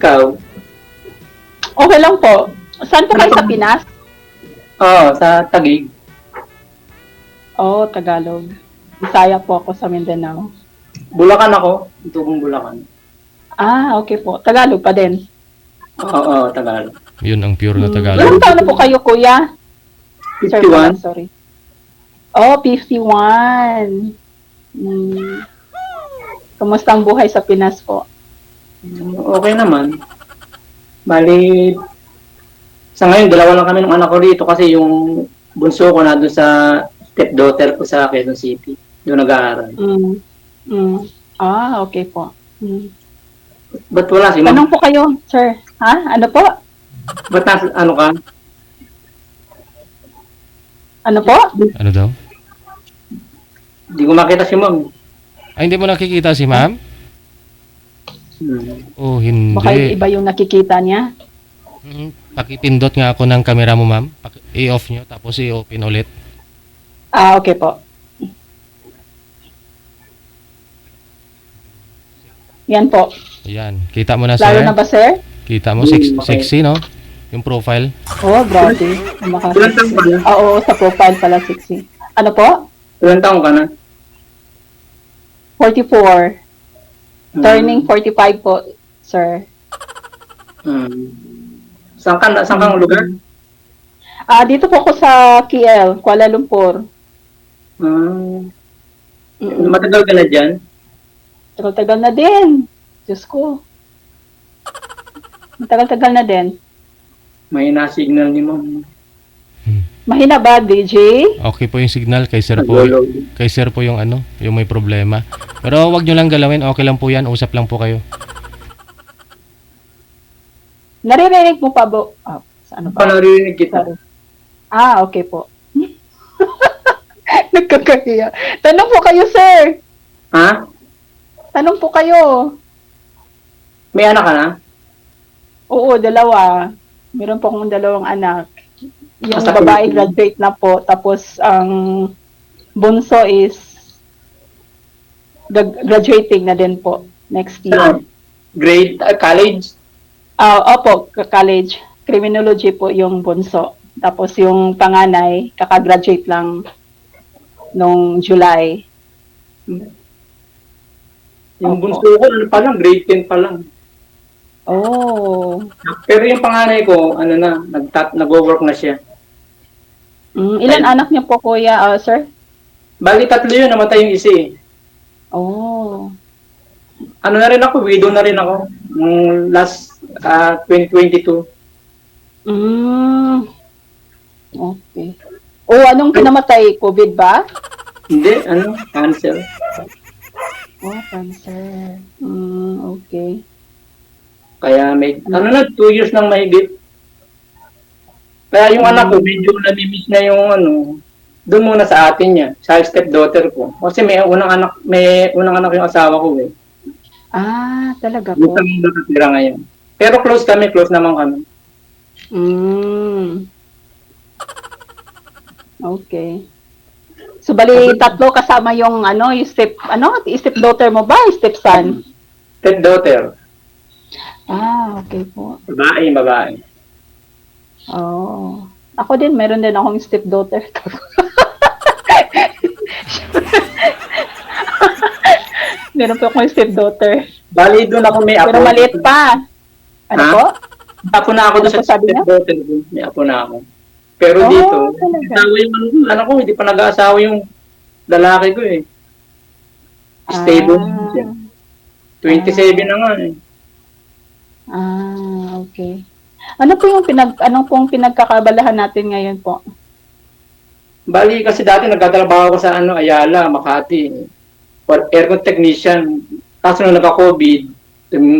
Ikaw? Okay lang po. Saan po kayo sa Pinas? Oo, sa Taguig. Oh, Tagalog. Bisaya po ako sa Mindanao. Bulacan ako. Tubong Bulacan. Ah, okay po. Tagalog pa din. Oo, Tagalog. Yun ang pure na Ilang Tagalog. taon na po kayo, kuya? Sir pala, 51. sorry. Oh, 51. Kumusta ang buhay sa Pinas po? Okay naman. Bali, sa ngayon, dalawa lang kami ng anak ko dito kasi yung bunso ko na doon sa stepdaughter ko sa Quezon City. Doon nag-aaral. Ah, okay po. Ba't wala si ma'am? Tanong po kayo, sir. Ha? Ano po? Ba't ano ka? Ano po? Ano daw? Hindi ko makita si ma'am. Ay, hindi mo nakikita si ma'am? Oh, Baka hindi. iba yung nakikita niya. Pakipindot nga ako ng camera mo, ma'am. I-off nyo, tapos i-open ulit. Ah, okay po. Yan po. Ayan. Kita mo na, Lalo sir? na ba, sir? Kita mo, Okay. sexy, no? Yung profile. Oh, grabe. Ilan taong ka na? Oo, sa profile pala 60. Ano po? Ilan taong ka na? 44. Turning 45 po, sir. Saan kang lugar? Ah, dito po ako sa KL, Kuala Lumpur. Matagal ka na dyan? Tagal-tagal na din. Diyos ko. Tagal-tagal na din. May na-signal ni ma'am. Mahina ba, DJ? Okay po yung signal. Kay sir po, yung ano, yung may problema. Pero wag nyo lang galawin. Okay lang po yan. Usap lang po kayo. Naririnig mo pa, Bo? Ah, sa ano pa? Narinig kita. Sorry. Ah, okay po. Nagkakahiya. Tanong po kayo, sir. Ha? Tanong po kayo. May anak ka na? Oo, dalawa. Meron po akong dalawang anak. Yung Basta babae Pilipino. graduate na po. Tapos ang bunso is graduating na din po next year. Grade, college? Opo, college. Criminology po yung bunso. Tapos yung panganay, kakagraduate lang nung July. Yung Opo. bunso ko, ano pa lang, grade 10 pa lang. Oh. Pero yung panganay ko, ano na, nag-work na siya. Ilan anak niyo po, kuya, sir? Bali, 3 yun, namatay yung isa eh. Oh. Ano na rin ako, widow na rin ako. Nung last 2022. Okay. Oh, anong pinamatay? COVID ba? Hindi, cancer. Oh, cancer. Okay. Kaya may, 2 years nang mahigit. Kaya yung anak ko, medyo namimiss na yung doon muna sa atin niya, sa stepdaughter ko. Kasi may unang anak yung asawa ko eh. Ah, talaga Doon po. kami nakatira ngayon. Pero close naman kami. Okay. So, bali, tatlo kasama yung, yung stepdaughter mo ba? Stepson? Stepdaughter. Ah, okay po. Babae. Oh. Ako din, meron din akong stepdaughter. Meron po akong stepdaughter. Bali, doon ako may apo. Pero maliit pa. Ano Ha? po? Apo na ako Ano doon po sa sabi niya? stepdaughter ko. May apo na ako. Pero Oh, dito, talaga? asawa yung ko, hindi pa nag-aasawa yung lalaki ko eh. Stable na siya. 27 na nga eh. Okay. Ano po yung anong pong pinagkakabalahan natin ngayon po? Bali kasi dati nagtatrabaho ko sa Ayala, Makati. Aircon technician. Kaso nung nagka-COVID,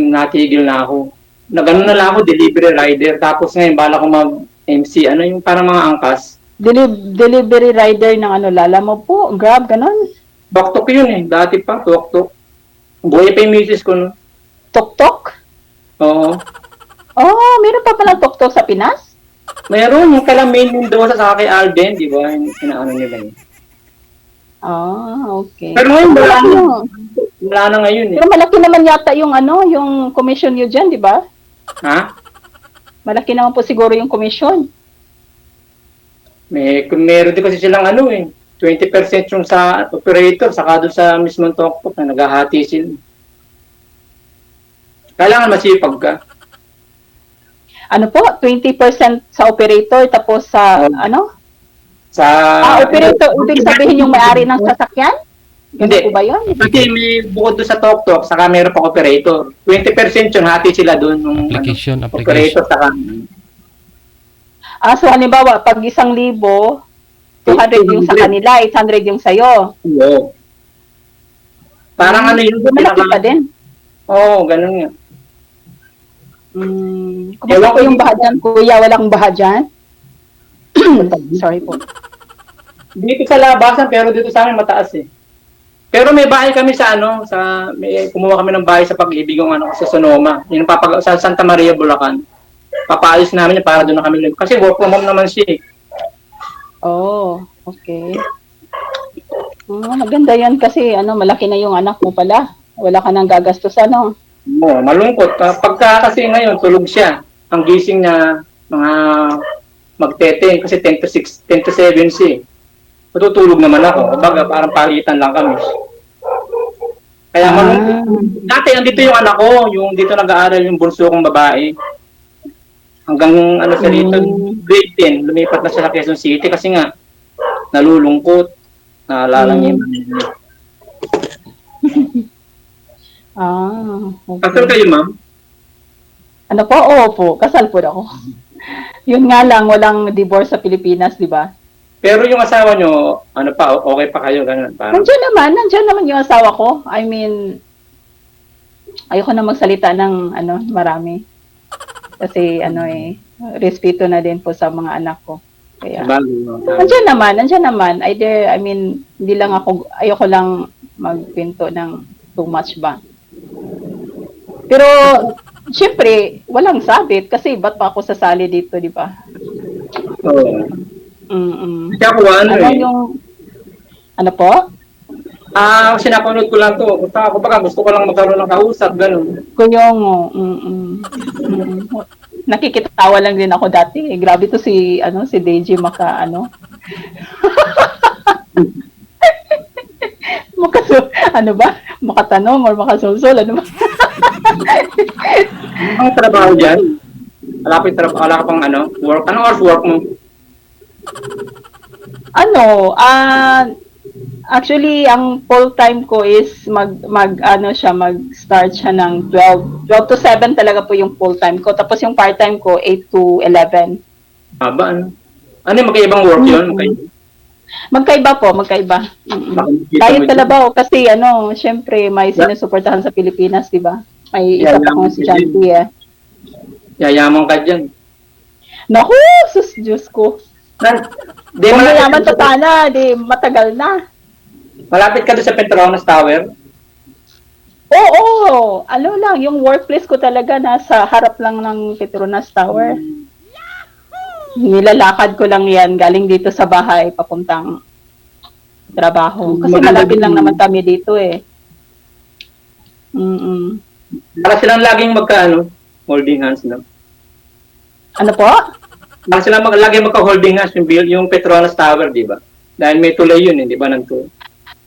natigil na ako. Nagano na lang ako, delivery rider. Tapos ngayon, bala ko mag-MC, yung parang mga angkas. Delivery rider ng Lala mo po, Grab, ganon? Tok-tok yun eh, dati pa, tok-tok. Buhay pa yung misis ko, no? Tok-tok? Oo. Oh, meron pa pala tok-tok sa Pinas? Mayroon, yung kailang main yung doon sa kay Alden, di ba? Yung sinaano nila yun. Okay. Pero ngayon, wala na. Yung- Wala na ngayon eh. Pero malaki naman yata yung yung commission nyo dyan, di ba? Ha? Malaki naman po siguro yung commission. Meron din kasi silang ano eh. 20% yung sa operator, saka doon sa mismong talkbook na naghahati sila. Kailangan masipag ka. Ano po? 20% sa operator, tapos sa, Oh. ano? Sa Operator, ibig sabihin yung may-ari ng sasakyan? Hindi. Ganun po ba yun? Kasi may bukod doon sa talk, saka meron pang operator. 20% yun, hati sila doon. Yung, Application. operator, saka So halimbawa, pag 1,000, 200 yung sa kanila, 800 yung sa'yo. Oo. Parang ano yun. Malaki pa din. Oo, ganun nga. Kumusta po yung baha dyan, kuya? Walang baha dyan? Sorry po. Dito sa labasan, pero dito sa amin mataas eh. Pero may bahay kami sa ano, kumuha kami ng bahay sa Pag-ibig yung ano, sa Sonoma. Yung sa Santa Maria, Bulacan. Papaayos namin yun para doon na kami. Kasi work from home naman siya eh. Oh, okay. Maganda yan kasi ano, malaki na yung anak mo pala. Wala ka nang gagastusan, no? Oo, malungkot. Pagka kasi ngayon, tulog siya. Ang gising niya, mga magte-10 kasi 10 to 6, 10 to 7 siya eh. Matutulog naman ako. Baga, parang palitan lang kami. Kaya malungkot. Dati, andito yung anak ko, yung dito nag-aaral yung bunso kong babae. Hanggang ano sa dito, grade 10, lumipat na siya sa Quezon City kasi nga, nalulungkot. Naalala niya yung okay. Kasal kayo, ma'am? Ano po? Oo po, kasal po ako. Yun nga lang, walang divorce sa Pilipinas, di ba? Pero yung asawa nyo, ano pa, okay pa kayo, ganun. Parang, Nandiyan naman yung asawa ko. I mean, ayoko na magsalita ng ano, marami. Kasi ano respeto na din po sa mga anak ko. Kaya, nandiyan naman. Either, I mean, hindi lang ako, ayoko lang magpinto ng too much ba. Pero, syempre, walang sabit kasi ba't pa ako sasali dito, di ba? Oo. Kaya ako, ano po? Sinapanood ko lang to. Ako baka gusto ko lang magkaroon ng kausap, ganun. Kunyong, nakikitawa lang din ako dati. Grabe to si Deji makatanong or makasulsol, ano ba? Ang trabaho dyan? Wala ka pang work? Anong oras work mo? Actually, ang full-time ko is mag-start siya ng 12 to 7 talaga po yung full-time ko. Tapos yung part-time ko, 8 to 11. Ba, ano? Ano yung magkaibang work yun? Magkaiba po. Dahil talaga kasi syempre may sinusuportahan sa Pilipinas, di ba? May isa pa akong estudyante eh. Yayaman ka dyan. Naku, sus, Diyos ko. Kung mayaman pa sana, di matagal na. Malapit ka doon sa Petronas Tower? Oo, lang, yung workplace ko talaga nasa harap lang ng Petronas Tower. Nilalakad ko lang yan, galing dito sa bahay, papuntang trabaho. Kasi malapit lang naman kami dito eh. Para silang laging holding hands lang. Ano po? Para silang laging magka-holding hands yung Petronas Tower, di ba? Dahil may tulay yun, di ba, nagtulay?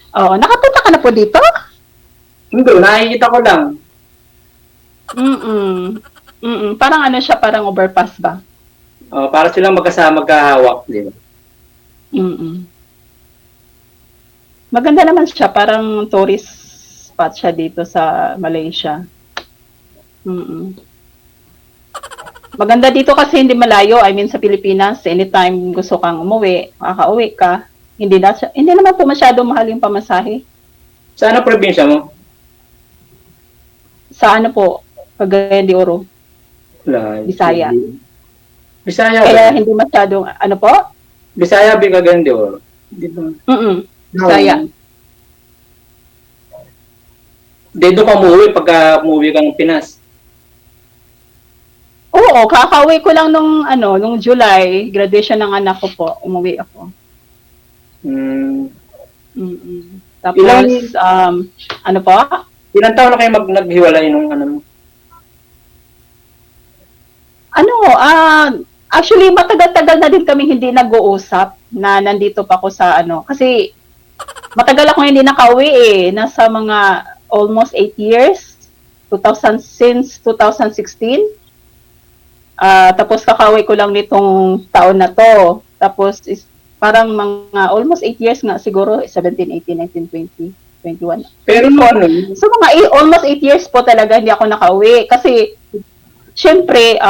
Oo, nakapunta ka na po dito? Hindi, nakikita ko lang. Parang siya, parang overpass ba? Para silang magkahawak, di ba? Maganda naman siya, parang tourist spot siya dito sa Malaysia. Maganda dito kasi hindi malayo. I mean, sa Pilipinas, anytime gusto kang umuwi, makaka-uwi ka. Hindi naman po masyado mahal yung pamasahe. Sa ano probinsya mo? Sa po? Cagayan de Oro. Bisaya. Bisaya Kaya ba? hindi masyadong, po? Bisaya, Cagayan de Oro. Bisaya. Doon ka umuwi pagka umuwi ka ng Pinas. Oo, kakauwi ko lang nung July, graduation ng anak ko po, umuwi ako. Tapos, ano po? Ilang taon na kayo naghiwalay nung mo? actually matagal-tagal na din kami hindi nag-uusap na nandito pa ako sa ano. Kasi matagal ako hindi nakauwi eh. Nasa mga almost 8 years. Since 2016. Tapos kakauwi ko lang nitong taon na to. Tapos parang mga almost 8 years nga siguro, 17, 18, 19, 20, 21. Pero ano, So mga almost 8 years po talaga hindi ako nakauwi. Kasi syempre,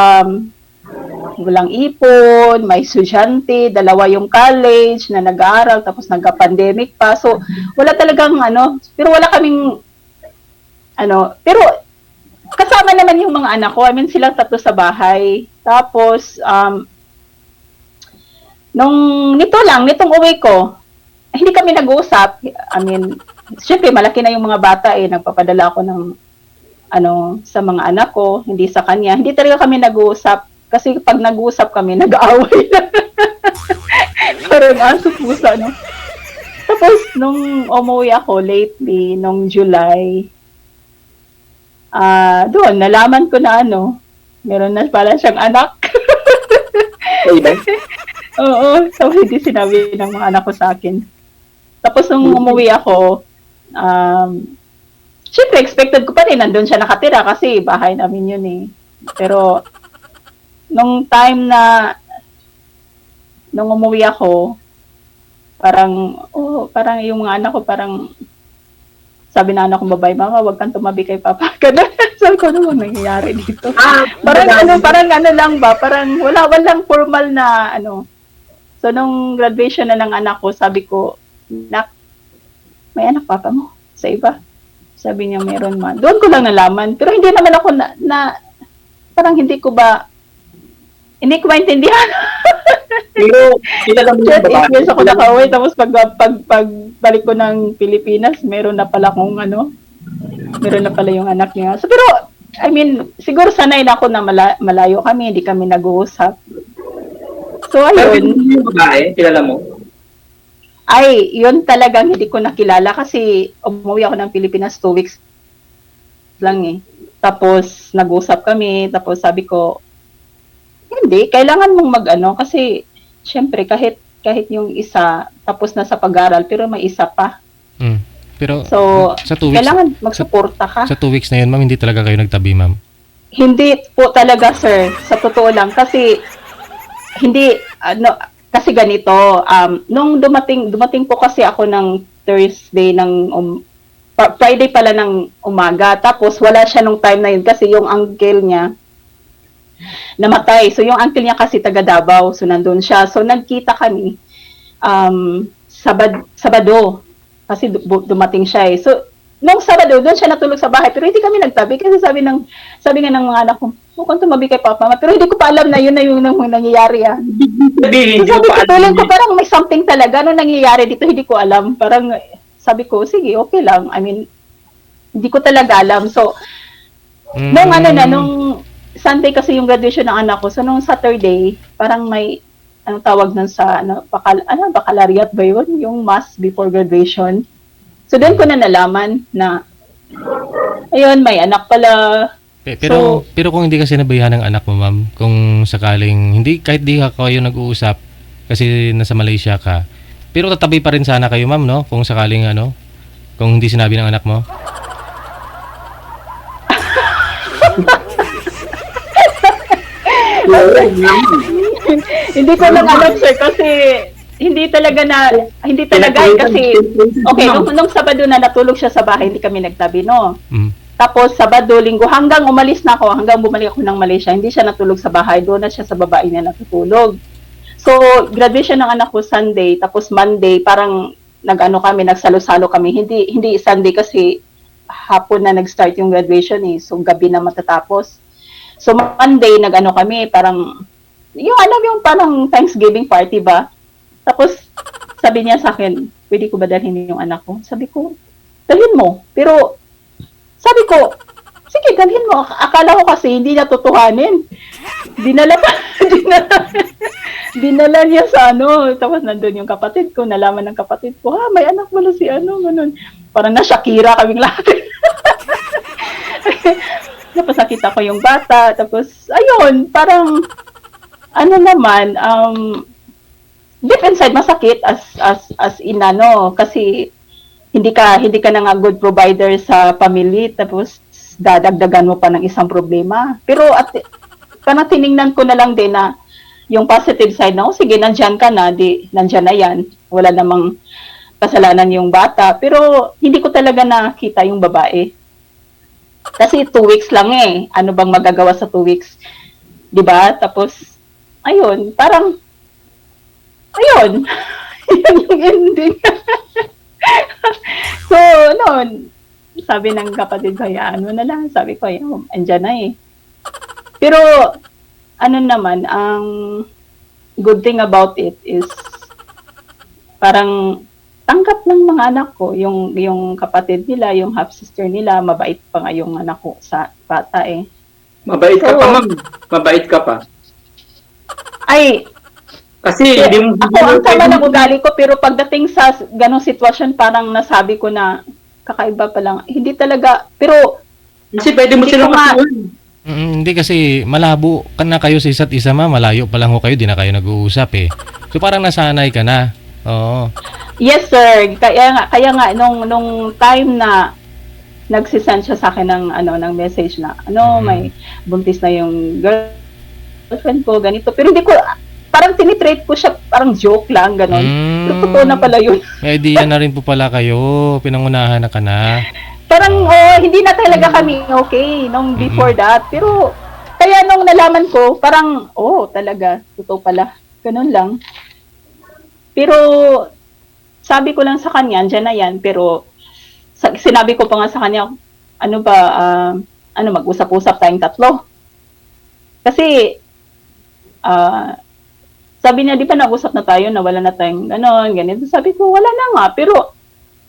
walang ipon, may estudyante, dalawa yung college na nag-aaral, tapos nagka-pandemic pa. So, wala talagang pero wala kaming, pero kasama naman yung mga anak ko. I mean, silang tatlo sa bahay. Tapos, nitong uwi ko, hindi kami nag-uusap. I mean, syempre, malaki na yung mga bata eh. Nagpapadala ako ng, sa mga anak ko, hindi sa kanya. Hindi talaga kami nag-uusap. Kasi pag nag-uusap kami, nag-aaway na. Parang aso pusa, no? Tapos, nung umuwi ako lately, nung July, doon, nalaman ko na meron na pala siyang anak. Oo, so hindi sinabi ng mga anak ko sa akin. Tapos nung umuwi ako, syempre expected ko pa rin, nandun siya nakatira kasi bahay namin yun eh. Pero, nung time na, nung umuwi ako, parang yung mga anak ko parang, sabi na anak kong babae, mama, wag kang tumabi kay papa. Ganun. Sabi ko, ano bang nangyayari dito? Parang lang ba? Parang walang formal na So, nung graduation na ng anak ko, sabi ko, nak, may anak papa mo sa iba. Sabi niya, meron man. Doon ko lang nalaman. Pero hindi naman ako parang hindi ko maintindihan. pero kilala mo yung 8 babae. years ako nakauwi, tapos pagbalik ko ng Pilipinas, meron na pala yung anak niya. So, pero, I mean, siguro sanay na ako na malayo kami, hindi kami nag-uusap. So, Pero ayun. yung babae, kilala mo? Ay, yun talagang hindi ko nakilala kasi umuwi ako ng Pilipinas 2 weeks lang eh. Tapos, nag-usap kami, tapos sabi ko, hindi, kailangan mong kasi syempre kahit yung isa tapos na sa pag-aral pero may isa pa. Pero So, sa 2 weeks, kailangan magsuporta ka. sa 2 weeks na yun, ma'am, hindi talaga kayo nagtabi, ma'am. Hindi po talaga, sir. Sa totoo lang kasi hindi kasi ganito, nung dumating po kasi ako ng Thursday Friday pala ng umaga, tapos wala siya nung time na yun kasi yung uncle niya namatay. So, yung uncle niya kasi taga Davao. So, nandun siya. So, nagkita kami Sabado. Kasi dumating siya eh. So, nung Sabado, doon siya natulog sa bahay. Pero hindi kami nagtabi. Kasi sabi nga ng mga anak ko, mukhang tumabi kay Papa. Pero hindi ko pa alam na yun na yung nangyayari ah. Sabihin, So, sabi ko, tulang ko parang may something talaga. Ano nangyayari dito, hindi ko alam. Parang sabi ko, sige, okay lang. I mean, hindi ko talaga alam. So, nung Sunday kasi yung graduation ng anak ko. So, nung Saturday, parang may, tawag nun sa, baccalaureate ba yun? Yung mass before graduation. So, doon ko na nalaman na, ayun, may anak pala. Pero kung hindi kasi nabayahan ng anak mo, ma'am, kung sakaling, kahit di kayo nag-uusap, kasi nasa Malaysia ka, pero tatabi pa rin sana kayo, ma'am, no? Kung sakaling, kung hindi sinabi ng anak mo. Hindi ko lang alam, sir, kasi hindi talaga kasi okay, nung Sabado na natulog siya sa bahay, hindi kami nagtabi, no? Tapos Sabado, Linggo, hanggang umalis na ako, hanggang bumalik ako ng Malaysia, hindi siya natulog sa bahay, doon na siya sa babae niya natutulog. So, graduation ng anak ko Sunday, tapos Monday, parang nagsalo-salo kami. Hindi Sunday kasi hapon na nag-start yung graduation eh, so gabi na matatapos. So, Monday, kami, parang, yung parang Thanksgiving party ba? Tapos, sabi niya sa akin, pwede ko ba dalhin yung anak ko? Sabi ko, dalhin mo. Pero, sabi ko, sige, dalhin mo. Akala ko kasi hindi natutuhanin. Dinala niya sa Tapos, nandun yung kapatid ko, nalaman ng kapatid ko, may anak mo na si ganun. Parang na Shakira kaming lahat. Tapos nakita ko yung bata, tapos ayun, parang ano naman, deep inside masakit as in ano, kasi hindi ka na nga good provider sa pamilya, tapos dadagdagan mo pa ng isang problema. Pero parang tiningnan ko na lang din na yung positive side na, oh, sige, nandyan ka na, nandyan na yan. Wala namang kasalanan yung bata. Pero hindi ko talaga nakita yung babae. Kasi 2 weeks lang eh. Ano bang magagawa sa 2 weeks? 'Di ba? Tapos, ayun, parang, ayun, yun yung ending. So, noon, sabi ng kapatid ko, hayaan mo na lang. Sabi ko, andyan na eh. Pero, ano naman, ang good thing about it is, parang, tanggap ng mga anak ko, yung kapatid nila, yung half-sister nila, mabait pa nga yung anak ko sa bata eh. Mabait ka So, pa, ma'am. Mabait ka pa. Ay, Kasi hindi mo... ako ang tama ng ugali ko, pero pagdating sa ganong sitwasyon, parang nasabi ko na kakaiba pa lang. Hindi talaga, pero Kasi pwede mo Hindi silang ko nga- kasuhan. Hindi kasi malabo ka na kayo sa isa't isa, ma. Malayo pa lang ho kayo, di na kayo nag-uusap eh. So parang nasanay ka na. Oo. yes sir, kaya nga nung time na nagsisend siya sa akin ng message na may buntis na yung girlfriend ko ganito, pero hindi ko parang tinitrate ko siya parang joke lang ganon. Pero totoo na pala yun. May idea na rin po pala kayo. Pinangunahan na ka na. Parang hindi na talaga kami okay nung before that. Pero kaya nung nalaman ko, parang talaga totoo pala. Ganun lang. Pero sabi ko lang sa kanya, andyan na yan, pero sinabi ko pa nga sa kanya, mag-usap-usap tayong tatlo. Kasi sabi niya, di ba nag-usap na tayo na wala na tayong ganon, ganito. Sabi ko, wala na nga. Pero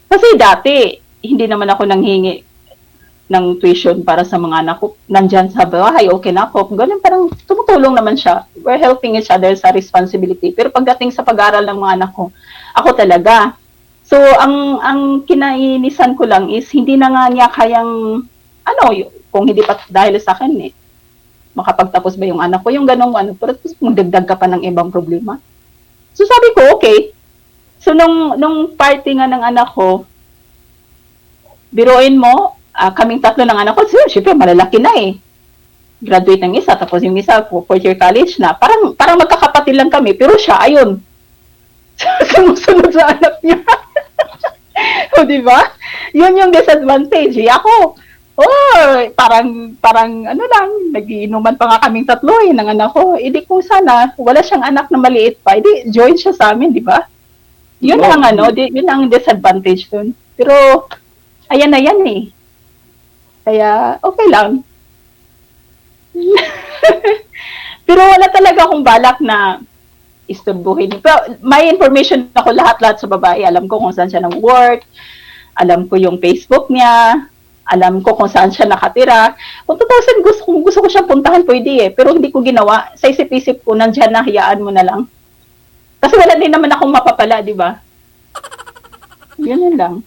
kasi dati, hindi naman ako nanghingi ng tuition para sa mga anak ko. Nandyan sa bahay, okay na ako. Ganun, parang tumutulong naman siya. We're helping each other sa responsibility. Pero pagdating sa pag-aaral ng mga anak ko, ako talaga. So, ang kinainisan ko lang is, hindi na nga niya kayang, kung hindi pa dahil sa akin makapagtapos ba yung anak ko, yung ganong pero magdagdag ka pa ng ibang problema. So, sabi ko, okay. So, nung party nga ng anak ko, biruin mo, kaming tatlo ng anak ko, syempre malalaki na eh. Graduate ng isa, tapos yung isa, 4th year college na. Parang magkakapatid lang kami, pero siya, ayun. Sumusunod sa anak niya. O, di ba? Yun yung disadvantage. Ako, parang nagiinuman pa nga kaming tatlo eh, ng anak ko. Hindi ko sana, wala siyang anak na maliit pa, hindi, join siya sa amin, di ba? Yun ang yun ang disadvantage dun. Pero, ayan na yan eh. Kaya, okay lang. Pero wala talaga akong balak na isturbuhin. Pero may information ako lahat-lahat sa babae. Alam ko kung saan siya nag-work. Alam ko yung Facebook niya. Alam ko kung saan siya nakatira. Kung tutusin, gusto ko siyang puntahan, pwede eh. Pero hindi ko ginawa. Sa isip-isip ko, nandyan na, hayaan mo na lang. Kasi wala din naman akong mapapala, di ba? Yun lang.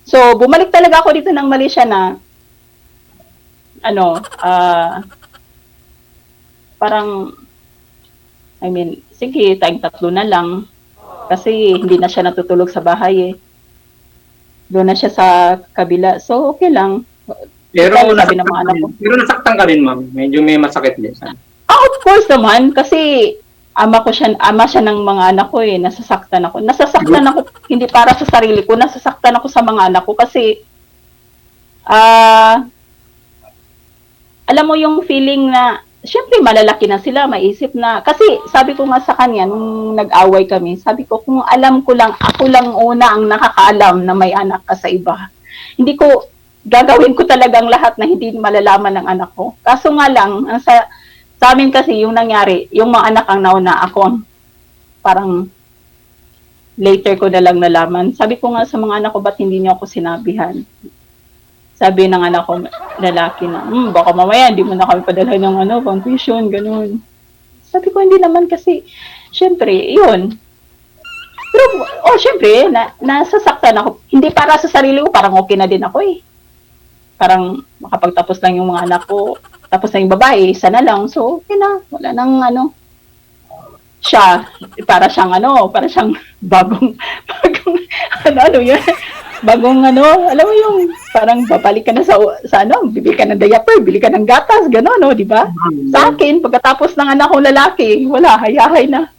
So, bumalik talaga ako dito ng Malaysia na, parang, sige, tayong tatlo na lang. Kasi hindi na siya natutulog sa bahay eh. Doon na siya sa kabila. So, okay lang. Pero sabi ng mga anak ko. Pero nasaktan ka rin, ma'am. Medyo may masakit din. Of course naman, kasi ama siya ng mga anak ko eh, nasasaktan ako, hindi para sa sarili ko, nasasaktan ako sa mga anak ko kasi, alam mo yung feeling na, syempre malalaki na sila, maisip na, kasi sabi ko nga sa kanya, nung nag-away kami, sabi ko, kung alam ko lang, ako lang una ang nakakaalam na may anak ka sa iba, gagawin ko talagang lahat na hindi malalaman ng anak ko. Kaso nga lang, sa amin kasi yung nangyari, yung mga anak ang nauna, ako ang parang later ko na lang nalaman. Sabi ko nga sa mga anak ko, ba't hindi niyo ako sinabihan? Sabi ng anak ko, lalaki na, baka mamaya hindi mo na kami padala ng pang tuition, ganun. Sabi ko, hindi naman kasi, syempre, yun. Pero, syempre, nasasaktan ako. Hindi para sa sarili ko, parang okay na din ako eh. Parang makapagtapos lang yung mga anak ko, Tapos na yung babae, isa na lang. So, okay na. Wala nang ano. Siya, para siyang bagong, ano yun? Bagong alam mo yung parang babalik ka na sa bibili ka ng diaper, bili ka ng gatas, gano'n, no, di ba? Sa akin, pagkatapos ng anak kong lalaki, wala, hayahay na.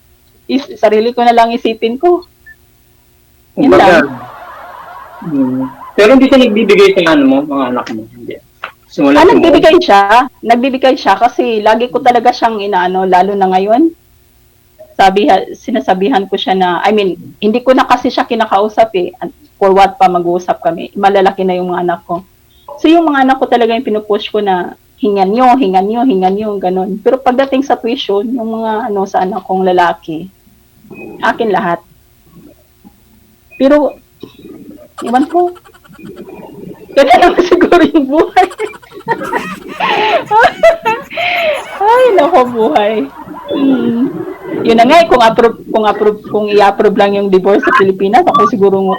Sarili ko na lang isipin ko. Yun Kumbaga, lang. Pero hindi ka nagbibigay sa mga anak mo. Hindi. Simula Nagbibigay siya kasi lagi ko talaga siyang inaano, lalo na ngayon. Sinasabihan ko siya na, I mean, hindi ko na kasi siya kinakausap eh. For what pa mag-uusap kami. Malalaki na yung mga anak ko. So yung mga anak ko talaga yung pinupush ko na hingan nyo, ganun. Pero pagdating sa tuition, yung mga sa anak kong lalaki, akin lahat. Pero, iwan ko. Kaya naman siguro yung buhay. Ay, nako buhay. Yun na nga, kung i-approve lang yung divorce sa Pilipinas, ako siguro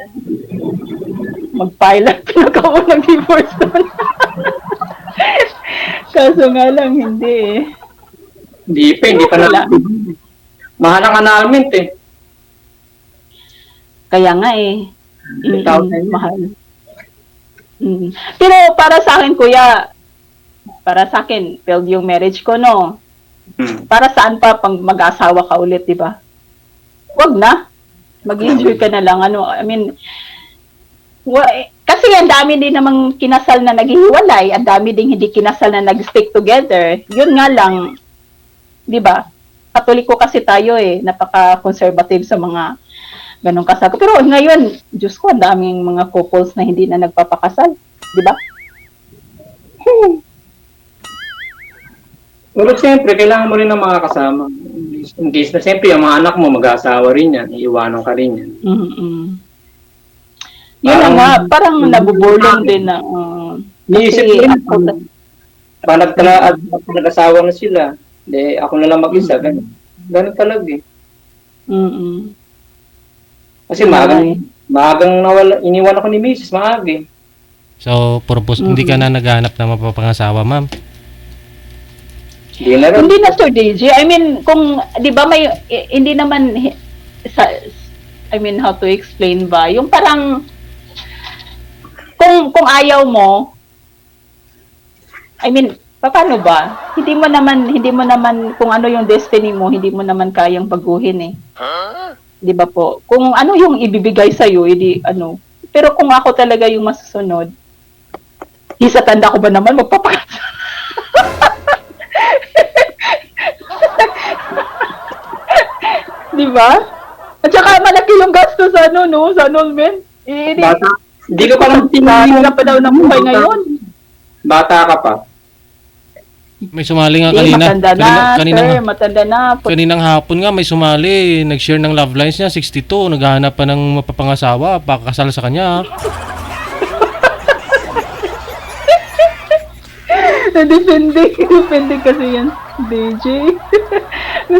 mag-file at pinakaunang divorce doon. Kaso nga lang, hindi eh. Hindi pa Wala. na. Mahal ang annulment eh. Kaya nga eh. 1,000. Mahal. Pero para sa akin, kuya, failed yung marriage ko, no? Para saan pa pang mag-asawa ka ulit, di ba? Wag na. Mag-enjoy ka na lang. I mean, kasi ang dami din namang kinasal na naghihiwalay, ang dami din hindi kinasal na nag-stick together. Yun nga lang, di ba? Katoliko kasi tayo eh, napaka-conservative sa mga ganong kasal. Pero ngayon, Diyos ko, ang daming mga couples na hindi na nagpapakasal. Di ba? Pero siyempre, kailangan mo rin ng mga kasama. In case na siyempre, yung mga anak mo mag-aasawa rin yan, iiwanan ka rin yan. Yun na nga, parang nabubulong din na Niisip ko rin, pag nag-asawa na sila, ako na lang mag-isa, ganun talaga eh. Kasi maagang iniwan ako ni Mrs. maaga eh. So, purpose, hindi ka na naghahanap ng mapapangasawa, ma'am? Hindi na rin. Hindi na, Sir DJ. I mean, kung, di ba may, hindi naman, how to explain ba? Yung parang, kung ayaw mo, I mean, paano ba? Hindi mo naman, kung ano yung destiny mo, hindi mo naman kayang baguhin eh. Di ba po? Kung ano yung ibibigay sa'yo, hindi, Pero kung ako talaga yung masusunod, isa tanda ko ba naman, magpapakasal? Di ba? At saka malaki yung gasto sa sa annulment. Bata, hindi ka pa lang Hirap pa daw ng buhay ngayon. Bata ka pa. May sumali nga kanina. Matanda na, kanina, sir. Matanda na. Kaninang hapon nga may sumali, nag-share ng love lines niya, 62, naghahanap pa ng mapapangasawa, pakakasal sa kanya. Depende kasi yan, DJ.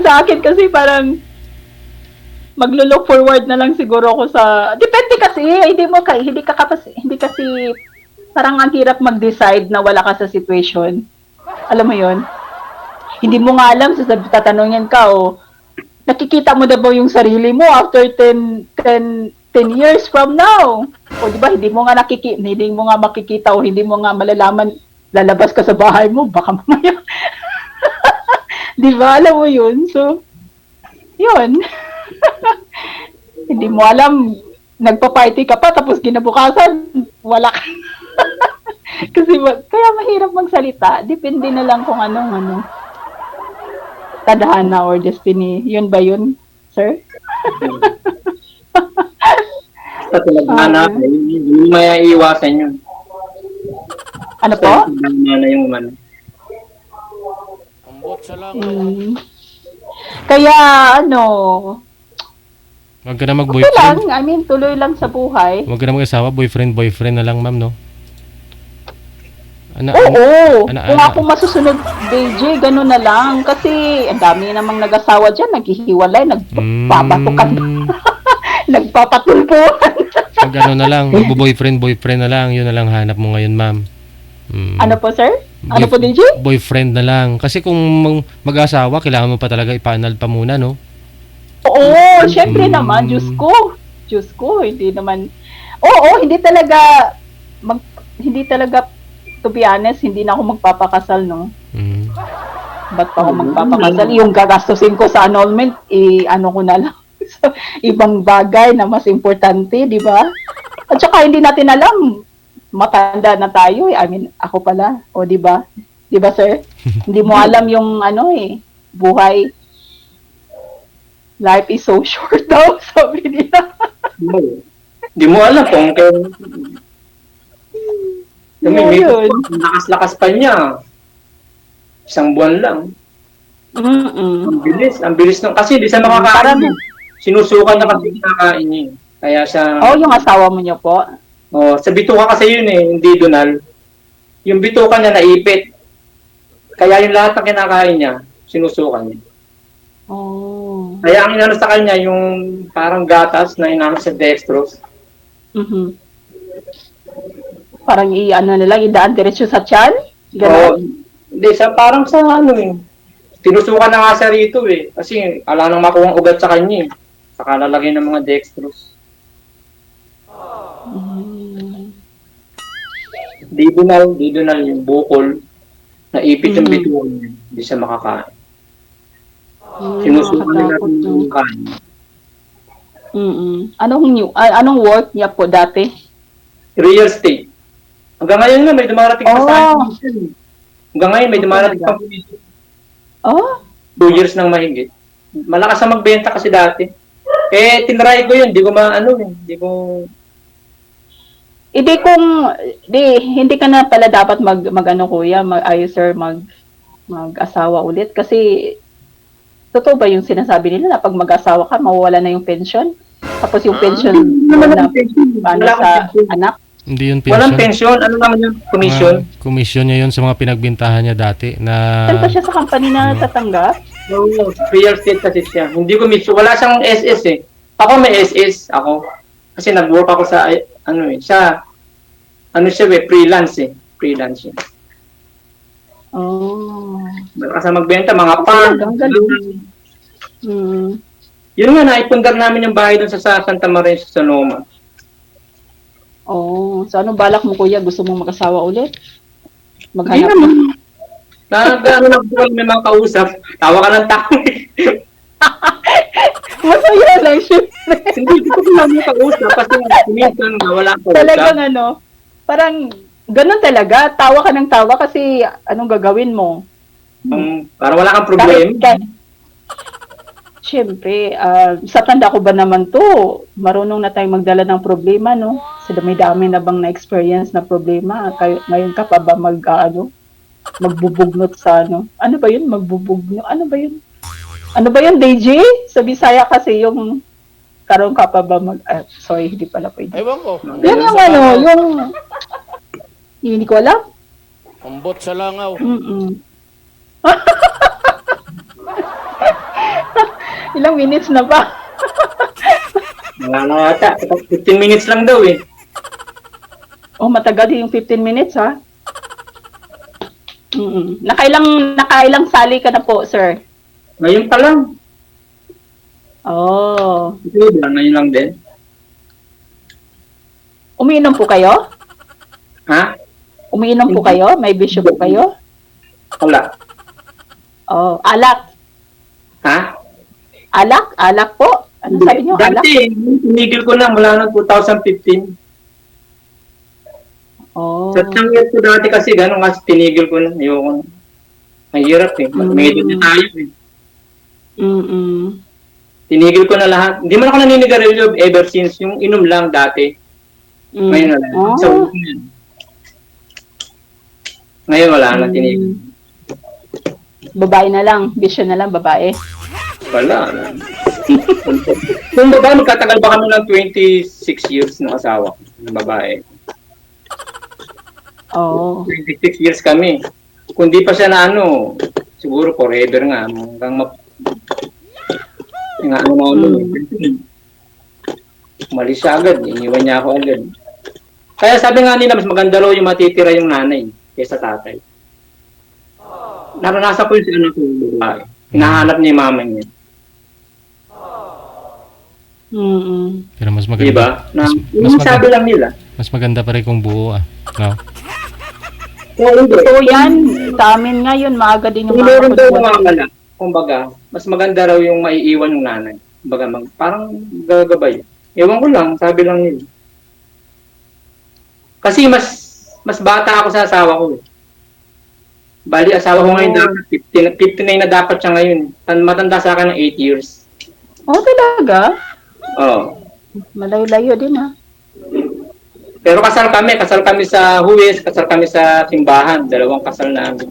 Sa akin kasi parang maglo-look forward na lang siguro ako sa depende kasi hindi kasi parang ang hirap mag-decide na wala ka sa situation. Alam mo 'yon? Hindi mo nga alam tatanungin ka nakikita mo na ba yung sarili mo after 10 years from now? O di ba hindi mo nga makikita o hindi mo nga malalaman lalabas ka sa bahay mo baka mamaya. Di ba? Alam mo 'yun. So 'yun. Hindi mo alam, nagpa-party ka pa tapos kinabukasan, wala ka. Kasi kaya mahirap magsalita. Depende na lang kung anong tadhana or destiny. Yun ba yun, sir? Sa tinaghanap, hindi may iiwasan yun. Ano po? Yung Kaya Huwag ka na okay mag-boyfriend. lang, I mean, tuloy lang sa buhay. Huwag ka na mag-asawa, boyfriend na lang, ma'am, no? Oo, kung ako masusunod, DJ, gano'n na lang. Kasi ang dami namang nag-asawa dyan, naghihiwalay, nagpapatukan, nagpapatulpuan. Pag ano na lang, boyfriend na lang, yun na lang hanap mo ngayon, ma'am. Ano po, sir? Ano po, DJ? boyfriend na lang. Kasi kung mag-asawa, kailangan mo pa talaga ipanal pa muna, no? Oo, syempre naman, Mm. Diyos ko. Diyos ko, hindi naman. Oo, hindi talaga, hindi talaga, to be honest, hindi na ako magpapakasal, no? Mm. Ba't pa ako magpapakasal? Yung gagastusin ko sa annulment, ano ko na lang sa ibang bagay na mas importante, di ba? At saka hindi natin alam, matanda na tayo, I mean, ako pala, o di ba? Di ba, sir? Hindi mo alam yung buhay. Life is so short daw, sabi nila. Hindi mo alam kung may Yun. lakas-lakas pa niya. Isang buwan lang. Mm-mm. Ang bilis ng, kasi di siya makakain. Parang- Sinusukan na kasi kinakain niya. Kaya siya, Oh, yung asawa mo niyo po. sa bituka kasi yun hindi dunal. Yung bituka niya naipit. Kaya yung lahat ng kinakain niya, sinusukan niya. Oh. Kaya ang inano sa kanya, yung parang gatas na inano sa dextrose. Mhm. Parang nila, idaan diretso sa tiyan? Oo. Ganun? Hindi, parang sa tinusukan na nga siya rito Kasi ala nang makuha ugat sa kanya Saka lalagay ng mga dextrose. Mm. Di dunal yung bukol. Naipit yung bituka niya. Hindi siya makakain. Sinusukan nila Nakakatakot, no? yung kain. Anong work niya po dati? Real estate. Hanggang ngayon nga, may dumarating pa sa Oh. akin. Hanggang ngayon, may dumarating pa Oh? 2 years nang mahigit. Malakas na magbenta kasi dati. Tinry ko yun. Hindi ko hindi ko... Hindi ka na pala dapat kuya, mag-asawa ulit kasi totoo ba yung sinasabi nila na pag mag-asawa ka, mawawala na yung pension? Tapos yung pension na paano sa anak? Hindi yun Walang pension. pension. Ano naman yung commission? Commission niya yun sa mga pinagbintahan niya dati na... Saan pa siya sa company na tatanggap? No, real estate kasi siya. Hindi commission. Wala siyang SS Ako may SS ako. Kasi nag-work ako sa, freelance Freelance siya. Oh. Malakas na magbenta, mga pan. Ang galing. Hmm. Yun nga, naipundar namin yung bahay doon sa Santa Maria sa Sonoma. Oh, so anong balak mo kuya? Gusto mong makasawa ulit? Hindi Maghanap naman. Lang buwan may mga kausap. Tawa ka ng tao Masaya lang syempre. Hindi ko naman kausap kasi minsan wala akong kausap. Talagang parang ganun talaga. Tawa ka ng tawa kasi anong gagawin mo? Para wala kang problem. Siyempre, sa tanda ko ba naman to, marunong na tayong magdala ng problema, no? Sa dami-dami na bang na-experience na problema, ngayon ka pa ba magbubugnot sa Ano ba yun? Magbubugnot? Ano ba yun? Ano ba yun, DJ? Sa Bisaya kasi yung karoon ka pa ba sorry, hindi pala pwede. Ewan ko. Yan yung hindi ko alam. Ambot sa langaw. Ilang minutes na ba? Wala na ata. 15 minutes lang daw Oh, matagal yung 15 minutes, ha? Nakailang sali ka na po, sir? Ngayon pa lang. Oh. Ngayon lang din. Umiinom po kayo? Ha? Umiinom po kayo? May bisyo po kayo? Wala. Oh, alak. Ha? Alak? Alak po? Ano sabi niyo? Alak? Dati, tinigil ko na mula ng 2015. Oh. Sa years ko dati kasi gano'n kasi tinigil ko na. Ayoko na. Mahirap Medyo na tayo Tinigil ko na lahat. Hindi man ako naninigarilyo ever since. Yung inom lang dati. Ngayon wala. Oh. So, ngayon wala na tinigil. Babae na lang. Bisyo na lang, babae. Wala na. Kung babae, magkatagal ba kami ng 26 years ng asawa ko, ng babae? Oh. 26 years kami. Kung di pa siya na siguro forever nga. Hanggang umalis siya agad. Iniwan niya ako agad. Kaya sabi nga nila, mas maganda raw yung matitira yung nanay kaysa tatay. naranasan ko yung sa anak ko, babae. Hinahanap niya yung mama niya. Mm. Pero mas maganda. Diba? Na, mas yung sabi lang nila. Mas maganda pa rin kung buo no? Oo, hindi. So yan, sa amin ngayon, maaga din yung Kung meron daw kapatid. mawawala, kumbaga, mas maganda raw yung maiiwan ng nanay. Kumbaga, parang gagabay. Ewan ko lang, sabi lang nila. Kasi mas bata ako sa asawa ko. Bali, asawa ko ngayon dapat 59 na dapat siya ngayon. Matanda sa akin ng 8 years. Oh, talaga? Oo. Malayo-layo din ha. Pero kasal kami sa huwes, kasal kami sa simbahan, 2 kasal namin.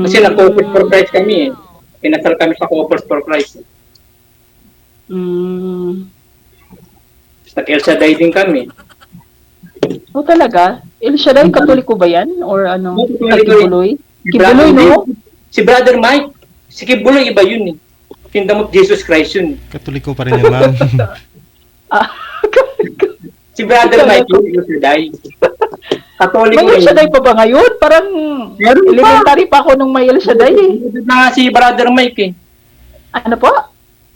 Kasi nag-Corpus for Christ kami eh. Pinasal kami sa Corpus for Christ. Nag-El Shaddai din kami. Oh, talaga? El Shaddai, Katoliko ba yan? Or ano? Oo, Katoliko Ay, Kibuloy? Kibuloy, no? Si Brother Mike. Si Kibuloy, iba yun eh. Kingdom of Jesus Christ yun. Katoliko pa rin yun, ma'am. Si Brother Mike yun, El Shaddai. Katoliko May El Shaddai pa ba ngayon? Parang Meron pa. elementary pa ako nung may El Shaddai eh. May edad na nga si Brother Mike eh. Ano po?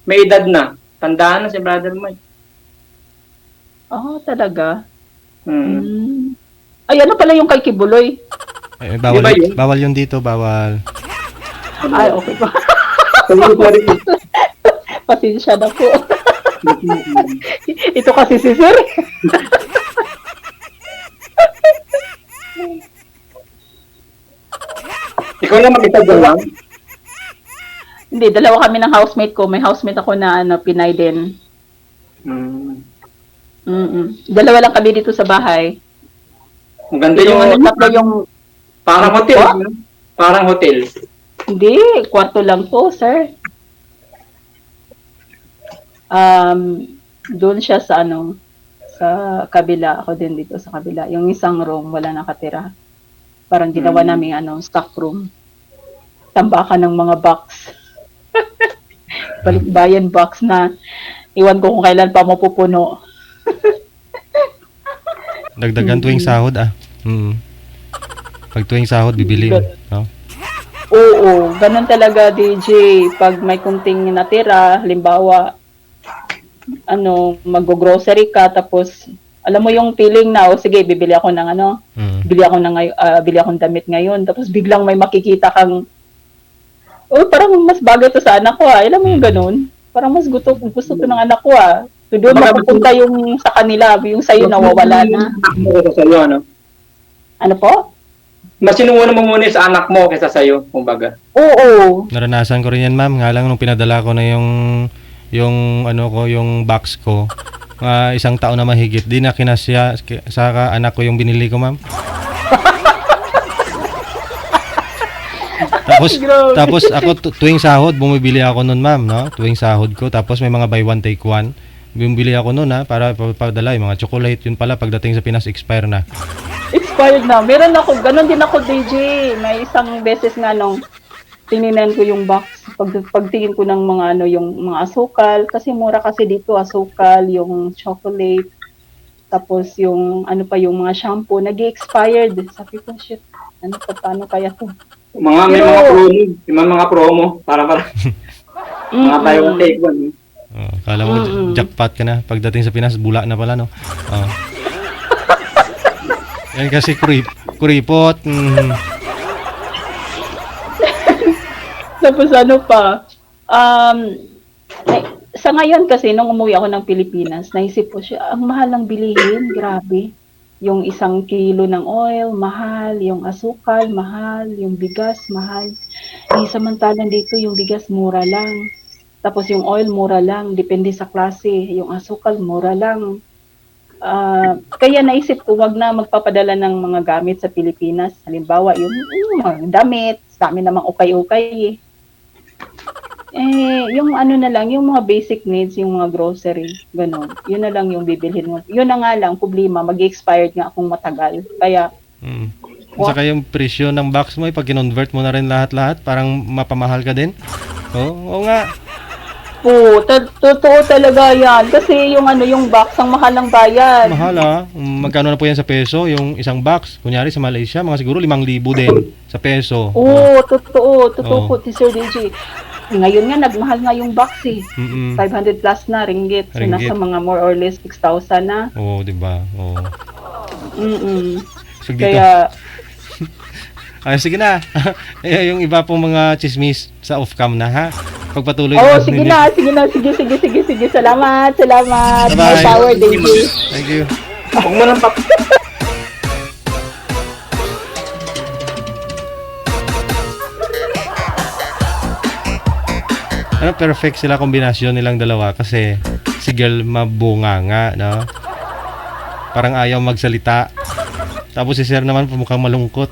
May edad na. Tandaan na si Brother Mike. Oh, talaga? Hmm. Ay, ano pala yung kay Kibuloy? Ay, Di ba yun? bawal yun dito, bawal. Ay, okay po. Sorry. Pasensya na po. Ito kasi si Sir. Ikaw lang mag-isa lang. Hindi, dalawa kami ng housemate ko. May housemate ako na Pinay din. Hmm. Dalawa lang kami dito sa bahay. Ang ganda Yung yung, tatlo yung... parang hotel. What? No? Parang hotel. Hindi, kwarto lang po, sir. Doon siya sa sa kabila. Ako din dito sa kabila. Yung isang room, wala nakatira. Parang ginawa namin stock room. Tambakan ng mga box. Balikbayan box na iwan ko kung kailan pa mapupuno. Dagdagan tuwing sahod, Pag tuwing sahod, bibili. No? Oo, ganun talaga, DJ. Pag may kunting natira, halimbawa, mag-grocery ka, tapos, alam mo yung feeling na, sige, bibili ako ng bili akong damit ngayon, tapos biglang may makikita kang, parang mas bagay to sa anak ko, Alam mo yung ganun? Parang mas gusto to ng anak ko, So, doon mapupunta yung sa kanila, yung sa'yo nawawala na. Sa'yo, ano? Ano po? Mas sinuuna mo muna sa anak mo kaysa sa'yo, kumbaga. Oo. Naranasan ko rin yan, ma'am. Nga lang nung pinadala ko na yung box ko, isang taon na mahigit, di na kinasya sa anak ko yung binili ko, ma'am. Tapos ako tuwing sahod bumibili ako noon, ma'am, no? Tuwing sahod ko, tapos may mga buy one take one. Bumibili ako noon, para papadala yung mga chocolate. Yun pala, pagdating sa Pinas, expire na. Expired na. Meron ako, ganun din ako, DJ. May isang beses nga tininan ko yung box. Pagtingin ko ng mga yung mga asukal, kasi mura kasi dito asukal, yung chocolate, tapos yung yung mga shampoo, nag-expired. Sabi ko, shit, paano kaya to? May mga promo, para mga buy one take one. Kala mo, jackpot ka na. Pagdating sa Pinas, bula na pala, no? Yan kasi kuripot. Tapos sa ngayon kasi, nung umuwi ako ng Pilipinas, naisip ko siya, ang mahal ng bilihin, grabe. Yung 1 kilo ng oil, mahal. Yung asukal, mahal. Yung bigas, mahal. Samantalang dito, yung bigas, mura lang. Tapos yung oil, mura lang. Depende sa klase. Yung asukal, mura lang. Kaya naisip ko, wag na magpapadala ng mga gamit sa Pilipinas. Halimbawa, yung mga damit. Dami namang ukay-ukay yung na lang, yung mga basic needs, yung mga grocery, gano'n. Yun na lang yung bibilhin mo. Yun na nga lang, problema, mag-expired nga kung matagal. Kaya, Saka yung presyo ng box mo, pag kinonvert mo na rin lahat-lahat, parang mapamahal ka din. Oo nga. Opo, totoo talaga yan. Kasi yung yung box, ang mahal ng bayad. Mahal ah. Magkano na po yan sa peso? Yung isang box, kunyari sa Malaysia, mga siguro 5,000 din sa peso. Oo, totoo Oo. po, Sir DJ. Ngayon nga, nagmahal nga yung box eh. Mm-mm. 500 plus na ringgit. So, Ringgit. nasa mga more or less 6,000 na. Oo, di ba? Oo. Mm-mm. So, dito. Kaya, Ay, sige na. Yung iba pong mga chismis sa off-cam na ha. Pagpatuloy oh, natin sige ninyo. na, sige. Salamat. Bye-bye. More power, DJ. Thank you. Huwag mo nang Ano, perfect sila kombinasyon nilang dalawa kasi si girl mabunga nga, no? Parang ayaw magsalita. Tapos si sir naman mukhang malungkot.